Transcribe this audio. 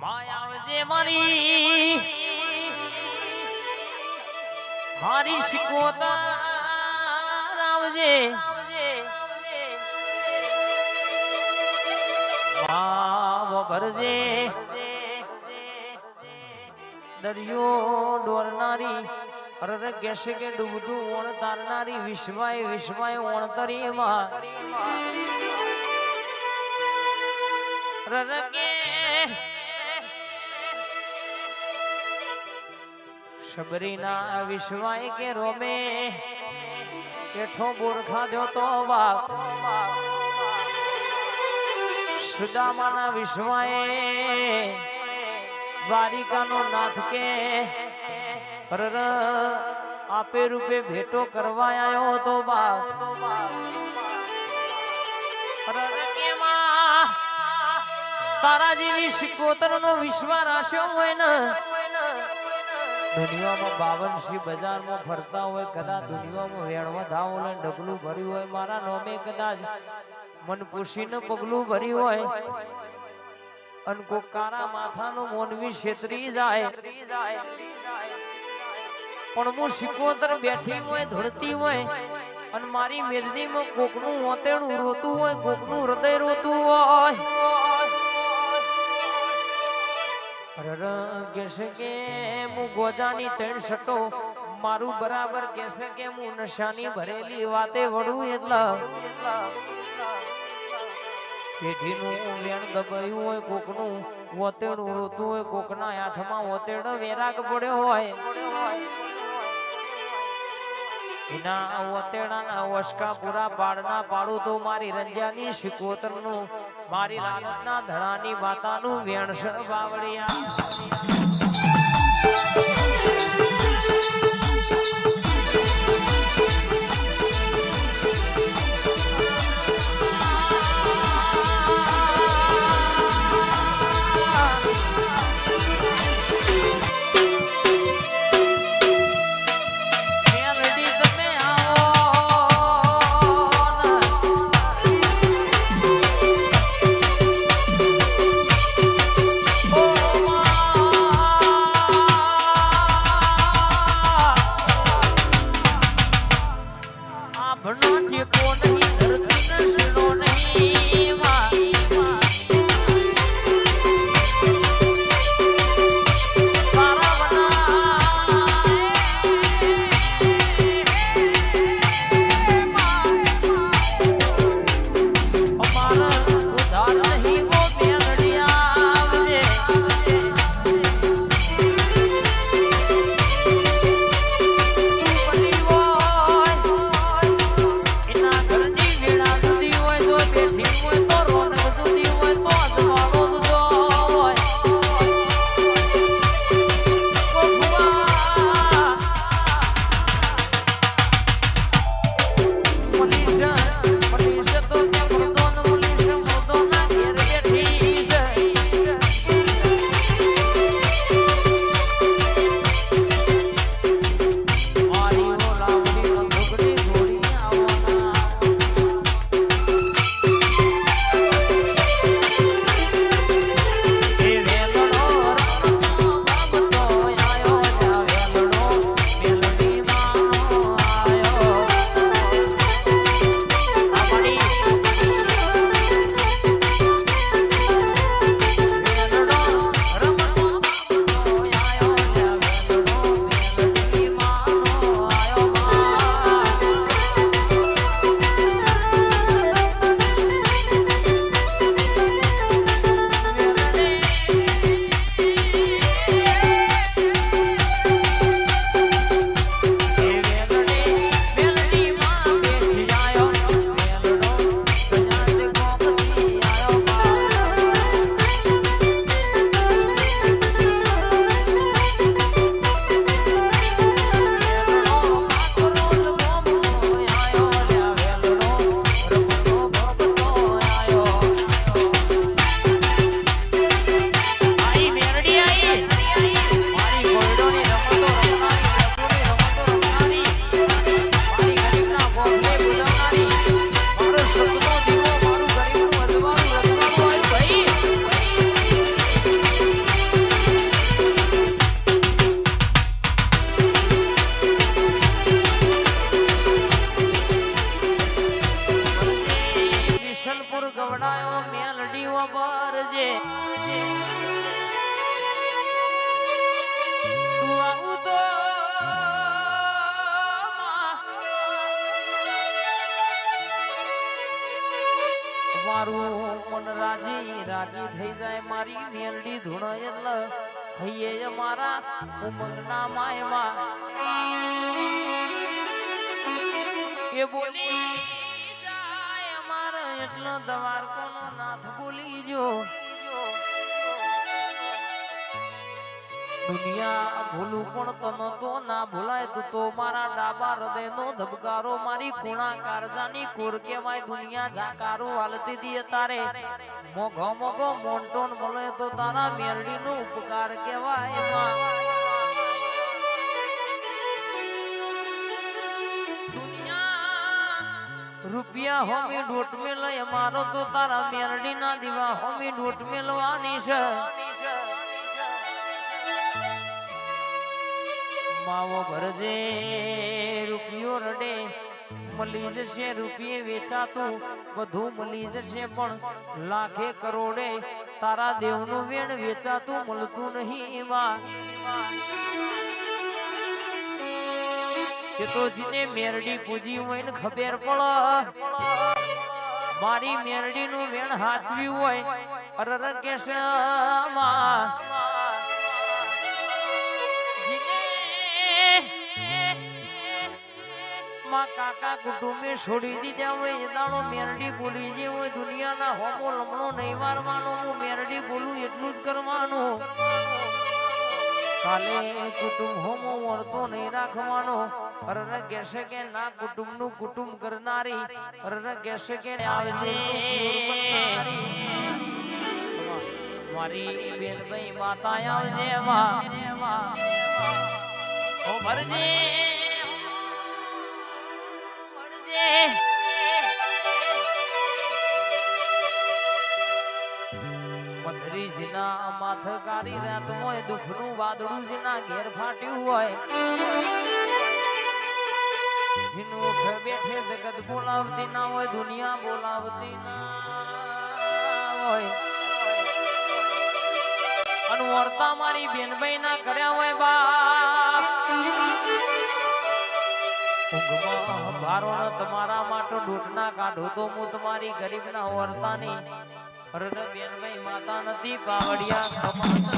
આવજે મારી મારી શિકોતર આવજે ભાવ ભરજે દરિયો ડોરનારી અરે કેસે કે ડૂબતું ઓણ તારનારી વિશ્વાય ઓણતરી માં રરકે શબરીના વિશ્વાય કે રોમે કેઠો બોરખા દો તો બાપ સુદામાના વિશ્વાય દ્વારિકાનો નાથ કે પર આપે રૂપે ભેટો કરવા આવ્યો તો બાપ તારા જેવી શિકોતર નો વિશ્વાસ રાખ્યો હોય ને દુનિયામાં 52 બજારમાં ફરતા હોય કદાચ દુનિયામાં વેણવા ધાવ લઈને ડગલું ભર્યું હોય મારા નોમે કદાચ મન પૂછીને પગલું ભર્યું હોય અને કોઈ કારા માથાનું મોનવી છેતરી જાય પણ હું શિકોતર બેઠી હોય ધડતી હોય અને મારી મેલડીમાં કોકનું ઓતેડું રોતું હોય કોકનું હૃદય રોતું હોય કેસે કે હું ગોજાની 3 સટો મારું બરાબર કેસે કે હું નશાની ભરેલી વાતે વડું એટલા પેઢીનું વેણ દબાયું હોય કોકનું ઓતેડું રોતું હોય કોકના આઠમાં ઓતેડો વેરાગ પડ્યો હોય એના ઓતેડાના વસકા પૂરા પાડના પાડું તો મારી રંજાની શિકોતરનું મારી લાલતના ધડાની માતાનું વેણ છે બાવળિયા મેલડી ધૂણ એટલે હૈયે મારા ઉમંગના માયમાં એ બોલી જાય મારે એટલો દવારકોનો નાથ બોલી જો દુનિયા ભૂલું પણ તને તો ના ભૂલાય તું તો મારા ડાબા હૃદયનો ધબકારો મારી ખૂણા કારજાની કોર કેવાય દુનિયા જાકારો હાલતી દી તારે મોઘો મોઘો મોન્ટોન મળે તો તારા મેરડીનો ઉપકાર કેવાય રૂપિયા હોમી ડોટ મેલ મારો તો તારા મેરડી ના દીવા હોમી ડોટ મેલવાની છે માવો ભરજે રૂપિયો રડે મળી જશે રૂપિયે વેચાતું બધું મળી જશે પણ લાખે કરોડે તારા દેવનું વેણ વેચાતું મળતું નહીં એમાં કે તો જીને મેરડી પૂજી હોય ને ખબર પડે મારી મેરડી નું વેણ હાચવ્યું હોય અરર કેશ માં કાકા કુટુંબે છોડી દીધા હોય એ દાડો મેરડી બોલી જે હોય દુનિયાના હોમો લમણો નહીં મારવાનો હું મેરડી બોલું એટલું જ કરવાનું કાલે કુટુંબ હોમો વર્તો નહીં રાખવાનો અરર કહેશે કે ના કુટુંબ નું કુટુંબ કરનારી અરર કહેશે કે આવજે મારી બેનભાઈ માતા આવજે ઓ ભરજે મંદરી જીના માથ કાઢી રાત હોય દુઃખનું વાદળું જીના ઘેર ફાટ્યું હોય જીનું બેઠે જગત બોલાવતી ના હોય દુનિયા બોલાવતી ના હોય અનવરતા મારી બેનભાઈ ના કર્યા હોય બાપ ભારો તમારા માટે ડૂટના કાઢો તો હું તમારી ગરીબ ના વર્તાની બેનભાઈ માતા નથી પાવડિયા